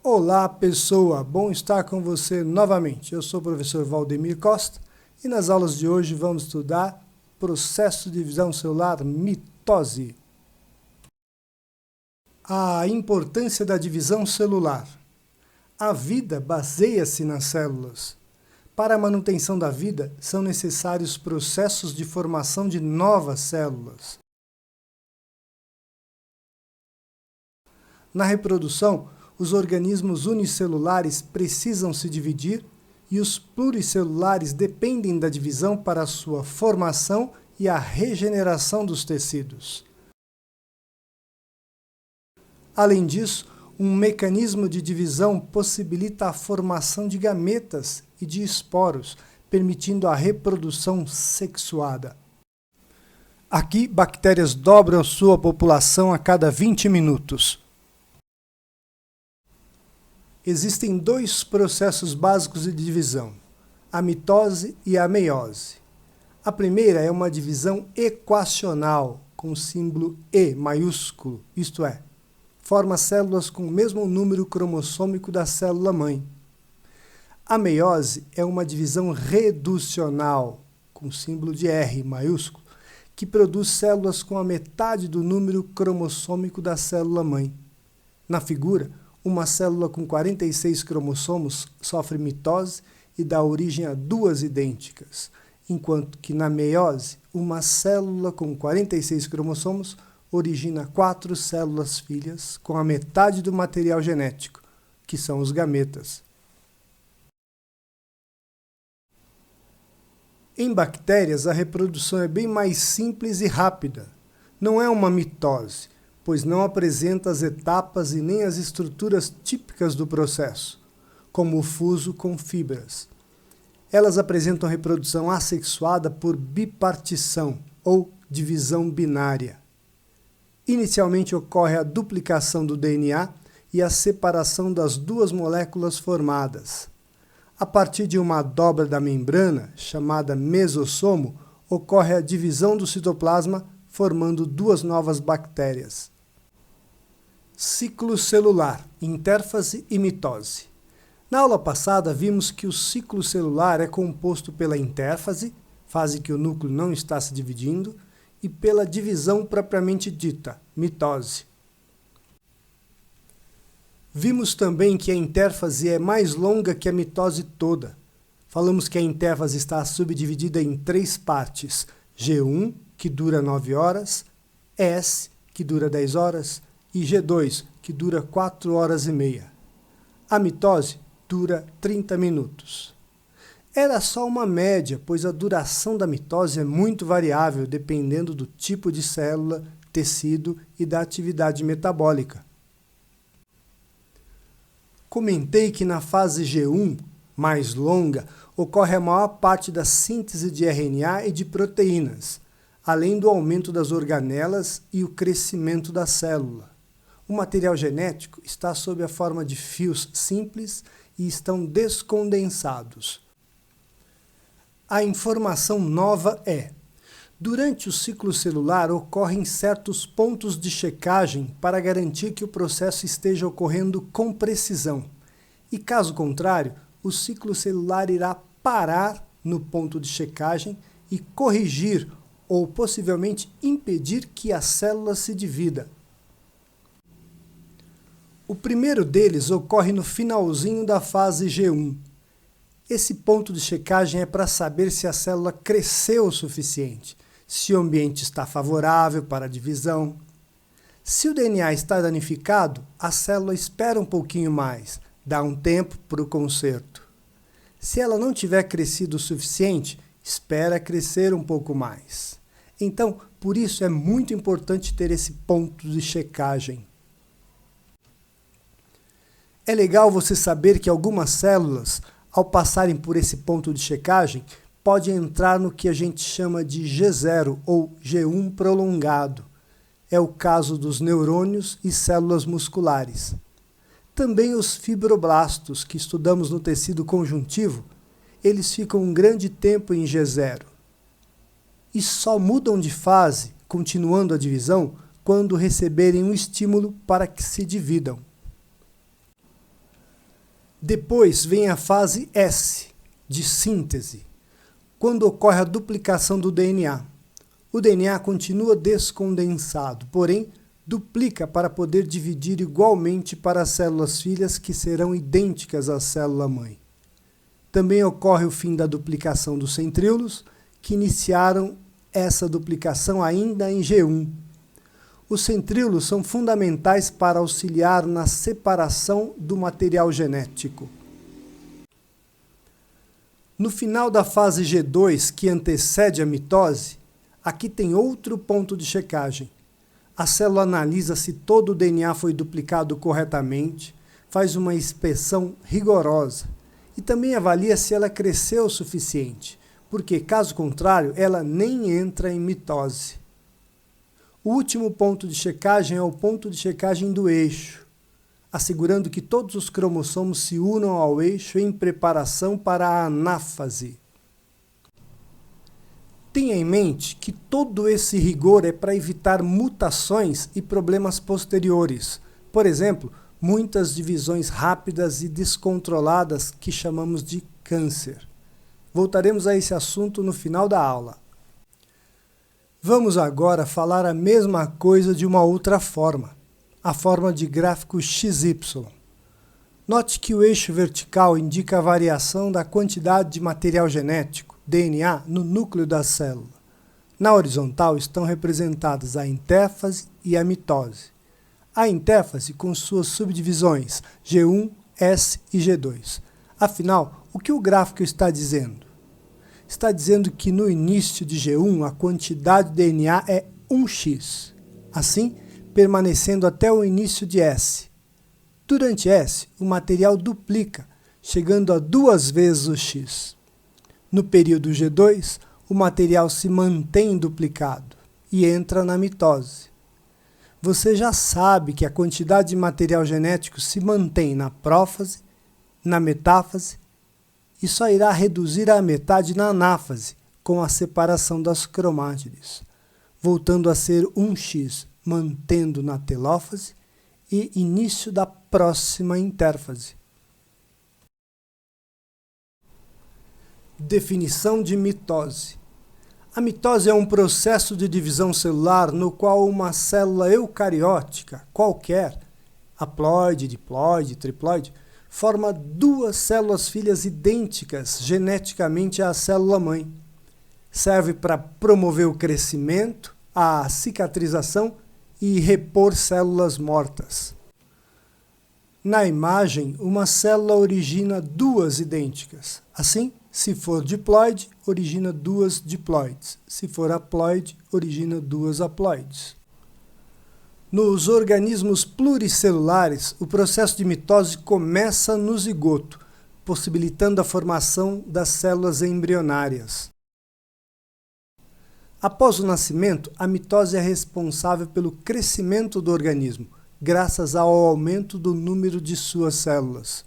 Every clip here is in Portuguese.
Olá, pessoa! Bom estar com você novamente. Eu sou o professor Valdemir Costa e nas aulas de hoje vamos estudar processo de divisão celular, mitose. A importância da divisão celular. A vida baseia-se nas células. Para a manutenção da vida, são necessários processos de formação de novas células. Na reprodução, os organismos unicelulares precisam se dividir e os pluricelulares dependem da divisão para a sua formação e a regeneração dos tecidos. Além disso, um mecanismo de divisão possibilita a formação de gametas e de esporos, permitindo a reprodução sexuada. Aqui, bactérias dobram sua população a cada 20 minutos. Existem dois processos básicos de divisão, a mitose e a meiose. A primeira é uma divisão equacional, com o símbolo E maiúsculo, isto é, forma células com o mesmo número cromossômico da célula-mãe. A meiose é uma divisão reducional, com o símbolo de R maiúsculo, que produz células com a metade do número cromossômico da célula-mãe. Na figura, uma célula com 46 cromossomos sofre mitose e dá origem a duas idênticas, enquanto que na meiose, uma célula com 46 cromossomos origina 4 células filhas com a metade do material genético, que são os gametas. Em bactérias, a reprodução é bem mais simples e rápida. Não é uma mitose, pois não apresenta as etapas e nem as estruturas típicas do processo, como o fuso com fibras. Elas apresentam reprodução assexuada por bipartição, ou divisão binária. Inicialmente ocorre a duplicação do DNA e a separação das duas moléculas formadas. A partir de uma dobra da membrana, chamada mesossomo, ocorre a divisão do citoplasma, formando duas novas bactérias. Ciclo celular, intérfase e mitose. Na aula passada, vimos que o ciclo celular é composto pela intérfase, fase que o núcleo não está se dividindo, e pela divisão propriamente dita, mitose. Vimos também que a intérfase é mais longa que a mitose toda. Falamos que a intérfase está subdividida em 3 partes, G1, que dura 9 horas, S, que dura 10 horas, e G2, que dura 4 horas e meia. A mitose dura 30 minutos. Era só uma média, pois a duração da mitose é muito variável dependendo do tipo de célula, tecido e da atividade metabólica. Comentei que na fase G1, mais longa, ocorre a maior parte da síntese de RNA e de proteínas, além do aumento das organelas e o crescimento da célula. O material genético está sob a forma de fios simples e estão descondensados. A informação nova é: durante o ciclo celular ocorrem certos pontos de checagem para garantir que o processo esteja ocorrendo com precisão. E caso contrário, o ciclo celular irá parar no ponto de checagem e corrigir ou possivelmente impedir que a célula se divida. O primeiro deles ocorre no finalzinho da fase G1. Esse ponto de checagem é para saber se a célula cresceu o suficiente, se o ambiente está favorável para a divisão. Se o DNA está danificado, a célula espera um pouquinho mais, dá um tempo para o conserto. Se ela não tiver crescido o suficiente, espera crescer um pouco mais. Então, por isso é muito importante ter esse ponto de checagem. É legal você saber que algumas células, ao passarem por esse ponto de checagem, podem entrar no que a gente chama de G0 ou G1 prolongado. É o caso dos neurônios e células musculares. Também os fibroblastos, que estudamos no tecido conjuntivo, eles ficam um grande tempo em G0. E só mudam de fase, continuando a divisão, quando receberem um estímulo para que se dividam. Depois vem a fase S, de síntese, quando ocorre a duplicação do DNA. O DNA continua descondensado, porém, duplica para poder dividir igualmente para as células filhas que serão idênticas à célula-mãe. Também ocorre o fim da duplicação dos centríolos, que iniciaram essa duplicação ainda em G1. Os centríolos são fundamentais para auxiliar na separação do material genético. No final da fase G2, que antecede a mitose, aqui tem outro ponto de checagem. A célula analisa se todo o DNA foi duplicado corretamente, faz uma inspeção rigorosa e também avalia se ela cresceu o suficiente, porque, caso contrário, ela nem entra em mitose. O último ponto de checagem é o ponto de checagem do eixo, assegurando que todos os cromossomos se unam ao eixo em preparação para a anáfase. Tenha em mente que todo esse rigor é para evitar mutações e problemas posteriores. Por exemplo, muitas divisões rápidas e descontroladas que chamamos de câncer. Voltaremos a esse assunto no final da aula. Vamos agora falar a mesma coisa de uma outra forma, a forma de gráfico XY. Note que o eixo vertical indica a variação da quantidade de material genético, DNA, no núcleo da célula. Na horizontal estão representadas a intéfase e a mitose. A intéfase com suas subdivisões G1, S e G2. Afinal, o que o gráfico está dizendo? Está dizendo que no início de G1 a quantidade de DNA é 1x, assim permanecendo até o início de S. Durante S, o material duplica, chegando a 2 vezes o x. No período G2, o material se mantém duplicado e entra na mitose. Você já sabe que a quantidade de material genético se mantém na prófase, na metáfase, e só irá reduzir à metade na anáfase, com a separação das cromátides, voltando a ser 1x, mantendo na telófase e início da próxima intérfase. Definição de mitose. A mitose é um processo de divisão celular no qual uma célula eucariótica qualquer, haploide, diploide, triploide, forma 2 células filhas idênticas geneticamente à célula-mãe. Serve para promover o crescimento, a cicatrização e repor células mortas. Na imagem, uma célula origina 2 idênticas. Assim, se for diploide, origina 2 diploides. Se for haploide, origina 2 haploides. Nos organismos pluricelulares, o processo de mitose começa no zigoto, possibilitando a formação das células embrionárias. Após o nascimento, a mitose é responsável pelo crescimento do organismo, graças ao aumento do número de suas células.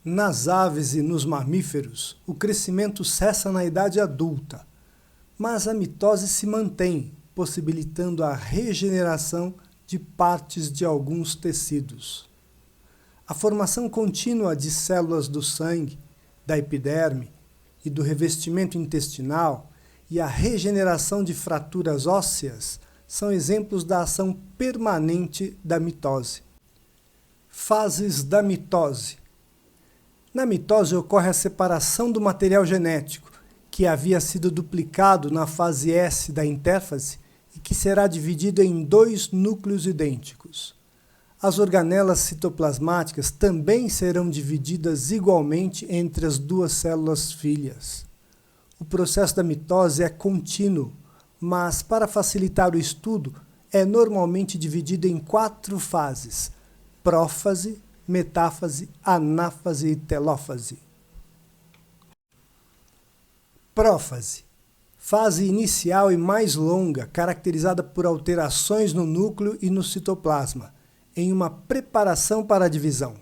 Nas aves e nos mamíferos, o crescimento cessa na idade adulta, mas a mitose se mantém, possibilitando a regeneração de partes de alguns tecidos. A formação contínua de células do sangue, da epiderme e do revestimento intestinal e a regeneração de fraturas ósseas são exemplos da ação permanente da mitose. Fases da mitose. Na mitose ocorre a separação do material genético, que havia sido duplicado na fase S da intérfase e que será dividido em 2 núcleos idênticos. As organelas citoplasmáticas também serão divididas igualmente entre as 2 células filhas. O processo da mitose é contínuo, mas para facilitar o estudo, é normalmente dividido em 4 fases: prófase, metáfase, anáfase e telófase. Prófase. Fase inicial e mais longa, caracterizada por alterações no núcleo e no citoplasma, em uma preparação para a divisão.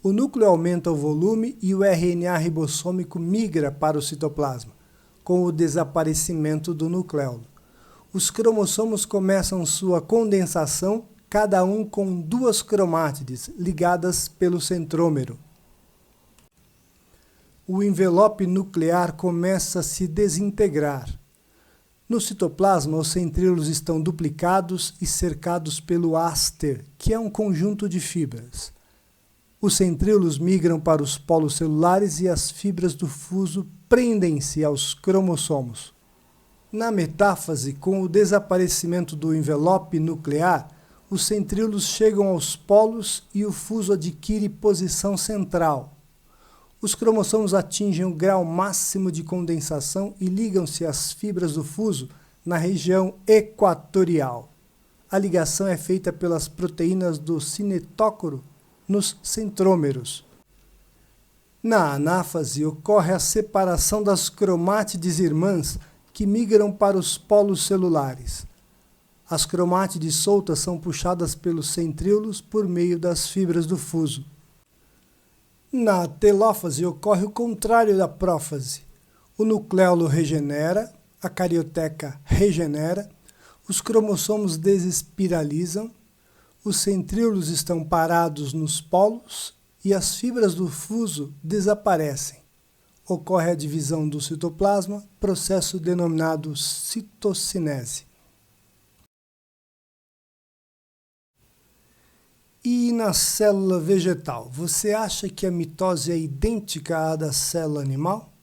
O núcleo aumenta o volume e o RNA ribossômico migra para o citoplasma, com o desaparecimento do nucleolo. Os cromossomos começam sua condensação, cada um com 2 cromátides ligadas pelo centrômero. O envelope nuclear começa a se desintegrar. No citoplasma, os centríolos estão duplicados e cercados pelo áster, que é um conjunto de fibras. Os centríolos migram para os polos celulares e as fibras do fuso prendem-se aos cromossomos. Na metáfase, com o desaparecimento do envelope nuclear, os centríolos chegam aos polos e o fuso adquire posição central. Os cromossomos atingem o grau máximo de condensação e ligam-se às fibras do fuso na região equatorial. A ligação é feita pelas proteínas do cinetócoro nos centrômeros. Na anáfase ocorre a separação das cromátides irmãs que migram para os polos celulares. As cromátides soltas são puxadas pelos centríolos por meio das fibras do fuso. Na telófase ocorre o contrário da prófase. O nucleolo regenera, a carioteca regenera, os cromossomos desespiralizam, os centríolos estão parados nos polos e as fibras do fuso desaparecem. Ocorre a divisão do citoplasma, processo denominado citocinese. E na célula vegetal, você acha que a mitose é idêntica à da célula animal?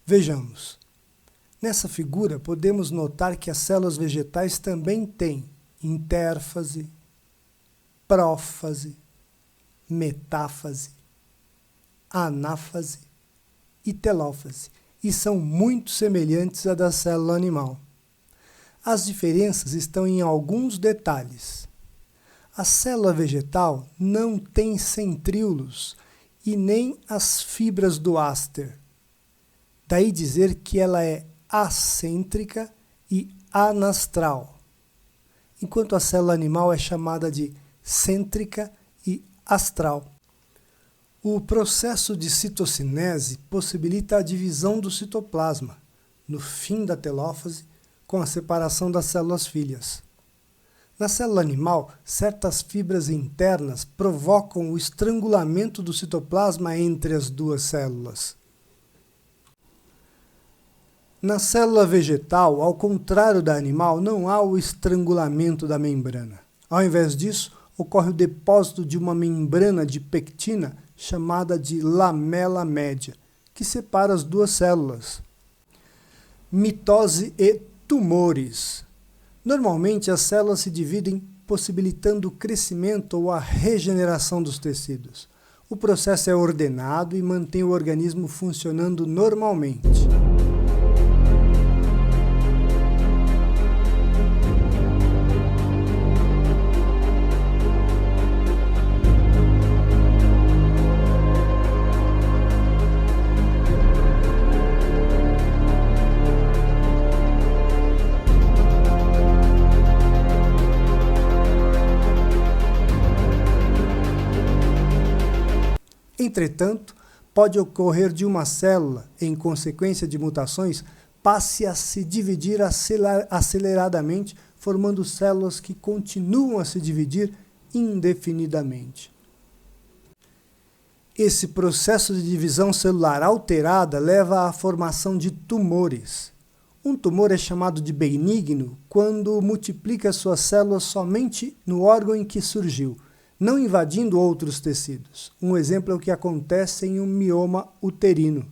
Vejamos. Nessa figura, podemos notar que as células vegetais também têm intérfase, prófase, metáfase, anáfase e telófase, e são muito semelhantes à da célula animal. As diferenças estão em alguns detalhes. A célula vegetal não tem centríolos e nem as fibras do áster. Daí dizer que ela é acêntrica e anastral, enquanto a célula animal é chamada de cêntrica e astral. O processo de citocinese possibilita a divisão do citoplasma, no fim da telófase, com a separação das células filhas. Na célula animal, certas fibras internas provocam o estrangulamento do citoplasma entre as 2 células. Na célula vegetal, ao contrário da animal, não há o estrangulamento da membrana. Ao invés disso, ocorre o depósito de uma membrana de pectina chamada de lamela média, que separa as 2 células. Mitose e tumores. Normalmente, as células se dividem, possibilitando o crescimento ou a regeneração dos tecidos. O processo é ordenado e mantém o organismo funcionando normalmente. Entretanto, pode ocorrer de uma célula, em consequência de mutações, passe a se dividir aceleradamente, formando células que continuam a se dividir indefinidamente. Esse processo de divisão celular alterada leva à formação de tumores. Um tumor é chamado de benigno quando multiplica suas células somente no órgão em que surgiu, não invadindo outros tecidos. Um exemplo é o que acontece em um mioma uterino.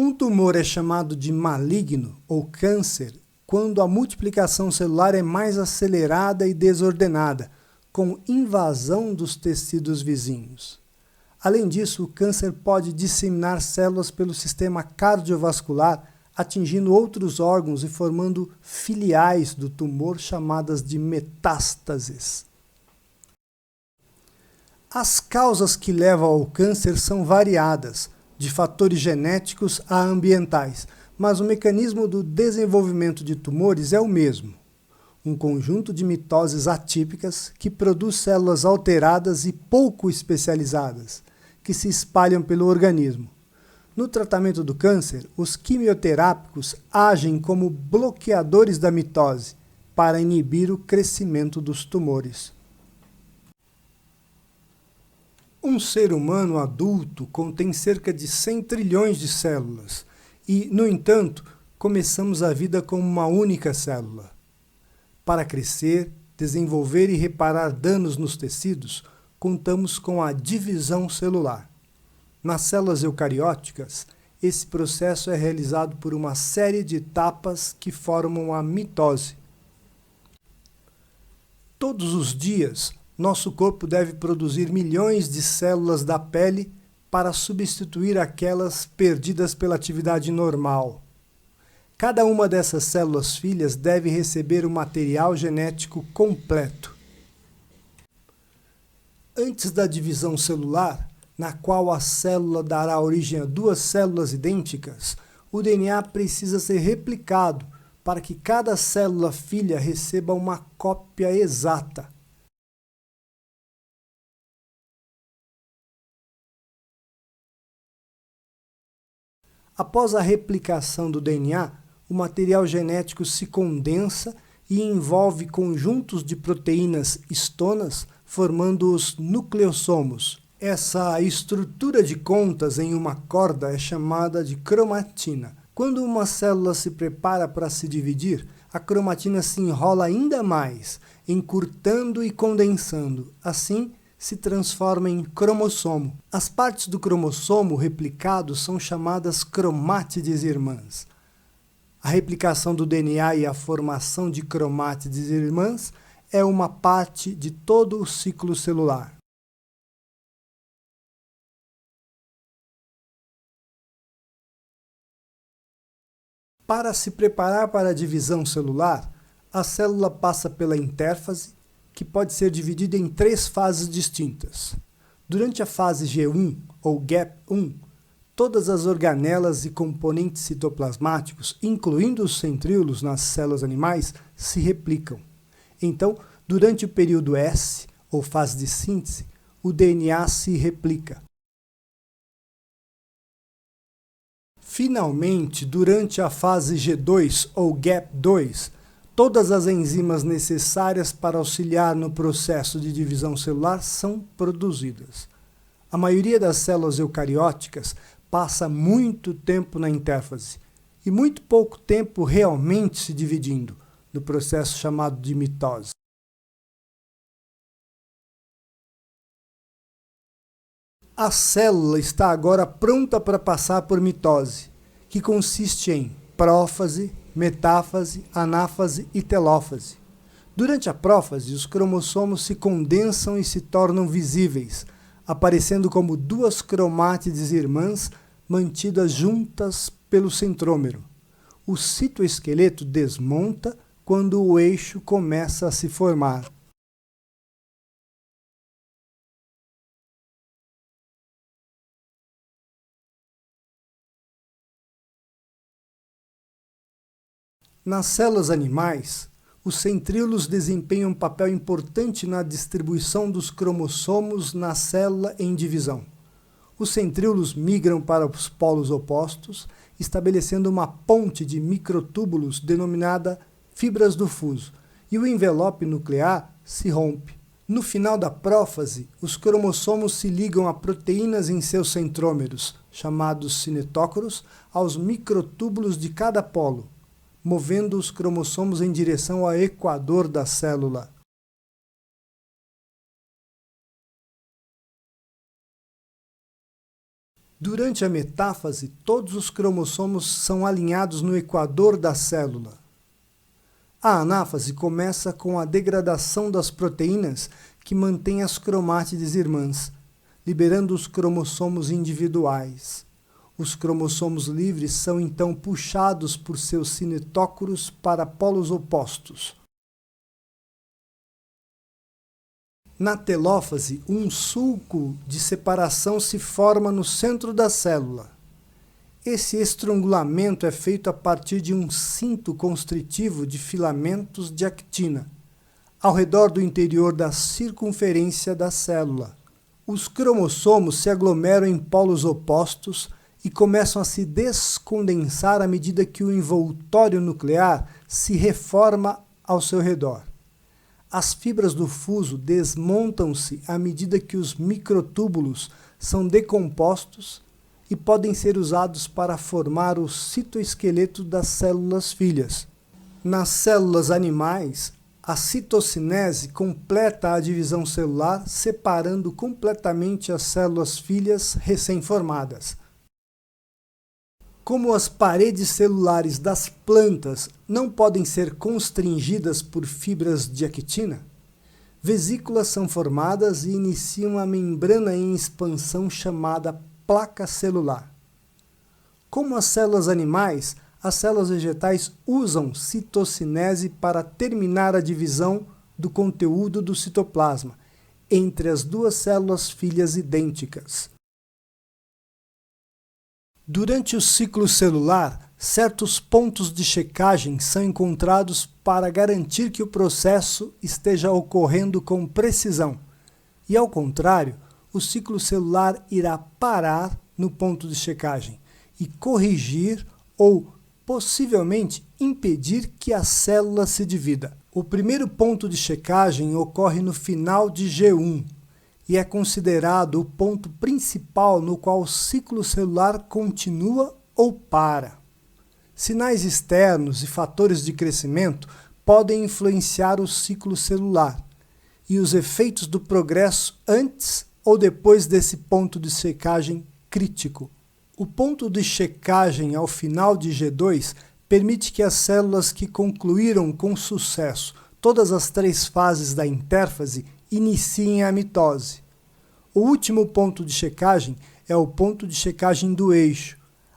Um tumor é chamado de maligno ou câncer quando a multiplicação celular é mais acelerada e desordenada, com invasão dos tecidos vizinhos. Além disso, o câncer pode disseminar células pelo sistema cardiovascular, atingindo outros órgãos e formando filiais do tumor chamadas de metástases. As causas que levam ao câncer são variadas, de fatores genéticos a ambientais, mas o mecanismo do desenvolvimento de tumores é o mesmo. Um conjunto de mitoses atípicas que produz células alteradas e pouco especializadas, que se espalham pelo organismo. No tratamento do câncer, os quimioterápicos agem como bloqueadores da mitose para inibir o crescimento dos tumores. Um ser humano adulto contém cerca de 100 trilhões de células e, no entanto, começamos a vida como uma única célula. Para crescer, desenvolver e reparar danos nos tecidos, contamos com a divisão celular. Nas células eucarióticas, esse processo é realizado por uma série de etapas que formam a mitose. Todos os dias, nosso corpo deve produzir milhões de células da pele para substituir aquelas perdidas pela atividade normal. Cada uma dessas células filhas deve receber o material genético completo. Antes da divisão celular, na qual a célula dará origem a duas células idênticas, o DNA precisa ser replicado para que cada célula filha receba uma cópia exata. Após a replicação do DNA, o material genético se condensa e envolve conjuntos de proteínas histonas, formando os nucleossomos. Essa estrutura de contas em uma corda é chamada de cromatina. Quando uma célula se prepara para se dividir, a cromatina se enrola ainda mais, encurtando e condensando. Assim, se transforma em cromossomo. As partes do cromossomo replicado são chamadas cromátides irmãs. A replicação do DNA e a formação de cromátides irmãs é uma parte de todo o ciclo celular. Para se preparar para a divisão celular, a célula passa pela intérfase, que pode ser dividida em 3 fases distintas. Durante a fase G1 ou GAP1, todas as organelas e componentes citoplasmáticos, incluindo os centríolos nas células animais, se replicam. Então, durante o período S, ou fase de síntese, o DNA se replica. Finalmente, durante a fase G2 ou GAP2, todas as enzimas necessárias para auxiliar no processo de divisão celular são produzidas. A maioria das células eucarióticas passa muito tempo na intérfase e muito pouco tempo realmente se dividindo, no processo chamado de mitose. A célula está agora pronta para passar por mitose, que consiste em prófase, metáfase, anáfase e telófase. Durante a prófase, os cromossomos se condensam e se tornam visíveis, aparecendo como 2 cromátides irmãs mantidas juntas pelo centrômero. O citoesqueleto desmonta quando o eixo começa a se formar. Nas células animais, Os centríolos desempenham um papel importante na distribuição dos cromossomos na célula em divisão. Os centríolos migram para os polos opostos, estabelecendo uma ponte de microtúbulos denominada fibras do fuso, e o envelope nuclear se rompe. No final da prófase, os cromossomos se ligam a proteínas em seus centrômeros, chamados cinetócoros, aos microtúbulos de cada polo, movendo os cromossomos em direção ao equador da célula. Durante a metáfase, todos os cromossomos são alinhados no equador da célula. A anáfase começa com a degradação das proteínas que mantêm as cromátides irmãs, liberando os cromossomos individuais. Os cromossomos livres são então puxados por seus cinetócoros para polos opostos. Na telófase, um sulco de separação se forma no centro da célula. Esse estrangulamento é feito a partir de um cinto constritivo de filamentos de actina, ao redor do interior da circunferência da célula. Os cromossomos se aglomeram em polos opostos e começam a se descondensar à medida que o envoltório nuclear se reforma ao seu redor. As fibras do fuso desmontam-se à medida que os microtúbulos são decompostos e podem ser usados para formar o citoesqueleto das células filhas. Nas células animais, a citocinese completa a divisão celular, separando completamente as células filhas recém-formadas. Como as paredes celulares das plantas não podem ser constringidas por fibras de actina, vesículas são formadas e iniciam a membrana em expansão chamada placa celular. Como as células animais, as células vegetais usam citocinese para terminar a divisão do conteúdo do citoplasma entre as duas células filhas idênticas. Durante o ciclo celular, certos pontos de checagem são encontrados para garantir que o processo esteja ocorrendo com precisão. E, ao contrário, o ciclo celular irá parar no ponto de checagem e corrigir ou, possivelmente, impedir que a célula se divida. O primeiro ponto de checagem ocorre no final de G1, e é considerado o ponto principal no qual o ciclo celular continua ou para. Sinais externos e fatores de crescimento podem influenciar o ciclo celular e os efeitos do progresso antes ou depois desse ponto de checagem crítico. O ponto de checagem ao final de G2 permite que as células que concluíram com sucesso todas as 3 fases da intérfase iniciem a mitose. O último ponto de checagem é o ponto de checagem do eixo,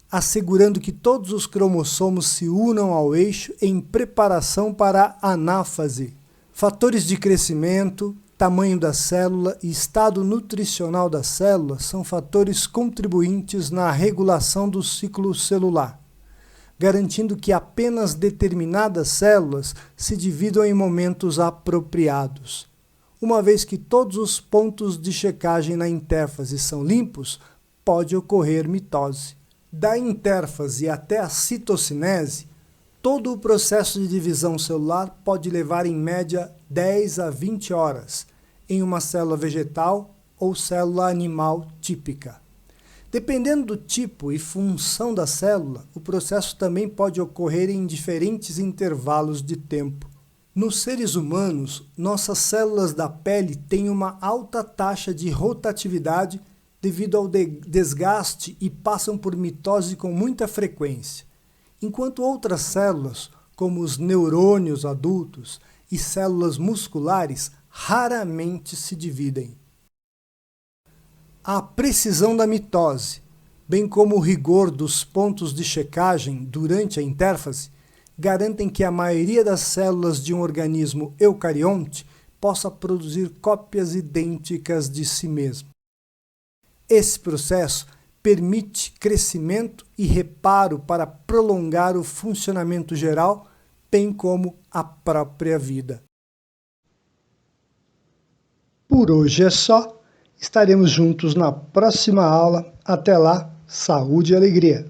assegurando que todos os cromossomos se unam ao eixo em preparação para a anáfase. Fatores de crescimento, tamanho da célula e estado nutricional da célula são fatores contribuintes na regulação do ciclo celular, garantindo que apenas determinadas células se dividam em momentos apropriados. Uma vez que todos os pontos de checagem na intérfase são limpos, pode ocorrer mitose. Da intérfase até a citocinese, todo o processo de divisão celular pode levar em média 10 a 20 horas em uma célula vegetal ou célula animal típica. Dependendo do tipo e função da célula, o processo também pode ocorrer em diferentes intervalos de tempo. Nos seres humanos, nossas células da pele têm uma alta taxa de rotatividade devido ao desgaste e passam por mitose com muita frequência, enquanto outras células, como os neurônios adultos e células musculares, raramente se dividem. A precisão da mitose, bem como o rigor dos pontos de checagem durante a intérfase, garantem que a maioria das células de um organismo eucarionte possa produzir cópias idênticas de si mesmo. Esse processo permite crescimento e reparo para prolongar o funcionamento geral bem como a própria vida. Por hoje é só. Estaremos juntos na próxima aula. Até lá, saúde e alegria!